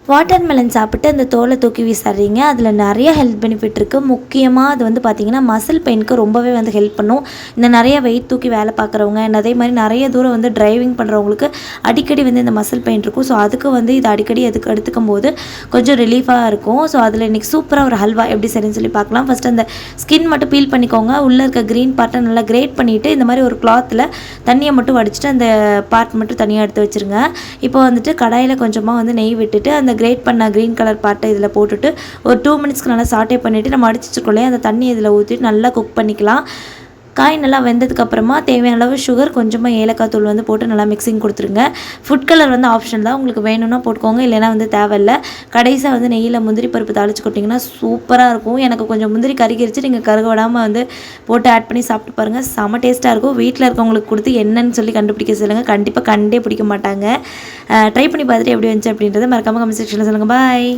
Watermelon சாப்பிட்டு அந்த தோலை தூக்கி வீசாதீங்க. அதில் நிறைய ஹெல்த் பெனிஃபிட் இருக்குது. முக்கியமாக அது வந்து பார்த்திங்கன்னா மசில் பெயினுக்கு ரொம்பவே வந்து ஹெல்ப் பண்ணும். இந்த நிறைய வெயிட் தூக்கி வேலை பார்க்குறவங்க, அதே மாதிரி நிறைய தூரம் வந்து டிரைவிங் பண்ணுறவங்களுக்கு அடிக்கடி வந்து இந்த மசில் பெயின் இருக்கும். ஸோ அதுக்கு வந்து இது அடிக்கடி எடுத்துக்கும் போது கொஞ்சம் ரிலீஃபாக இருக்கும். ஸோ அதில் இன்றைக்கி சூப்பராக ஒரு ஹல்வா எப்படி சரின்னு சொல்லி பார்க்கலாம். ஃபஸ்ட்டு அந்த ஸ்கின் மட்டும் பீல் பண்ணிக்கோங்க. உள்ளே இருக்க க்ரீன் பார்ட்டை நல்லா கிரேட் பண்ணிவிட்டு இந்த மாதிரி ஒரு கிளாத்தில் தண்ணியை மட்டும் வடிச்சிட்டு அந்த பார்ட் மட்டும் தனியாக எடுத்து வச்சுருங்க. இப்போ வந்துட்டு கடாயில் கொஞ்சமாக வந்து நெய் விட்டுட்டு அந்த கிரேட் பண்ண க்ரீன் கலர் பார்ட்டை இதில் போட்டுட்டு ஒரு 2 மினிட்ஸ்க்கு நல்லா சாட்டே பண்ணிவிட்டு நம்ம அடிச்சு வச்சுருக்கோம் அந்த தண்ணி இதில் ஊற்றிட்டு நல்லா குக் பண்ணிக்கலாம். காய் நல்லா வெந்ததுக்கப்புறமா தேவையான அளவு சுகர், கொஞ்சமாக ஏலக்காய் தூள் வந்து போட்டு நல்லா மிக்சிங் கொடுத்துருங்க. ஃபுட் கலர் வந்து ஆப்ஷன் தான், உங்களுக்கு வேணும்னா போட்டுக்கோங்க, இல்லைனா வந்து தேவையில்லை. கடைசியாக வந்து நெய்யில் முந்திரி பருப்பு தாளிச்சு கொட்டிங்கன்னா சூப்பராக இருக்கும். எனக்கு கொஞ்சம் முந்திரி கருகிருச்சு, நீங்கள் கருக விடாமல் வந்து போட்டு ஆட் பண்ணி சாப்பிட்டு பாருங்கள், செம டேஸ்ட்டாக இருக்கும். வீட்டில் இருக்கவங்களுக்கு கொடுத்து என்னன்னு சொல்லி கண்டுபிடிக்க சொல்லுங்கள், கண்டிப்பாக கண்டே பிடிக்க மாட்டாங்க. ட்ரை பண்ணி பார்த்துட்டு எப்படி வந்துச்சு அப்படின்றத மறக்காமல் கமெண்ட் செக்ஷனில் சொல்லுங்கள். பாய்.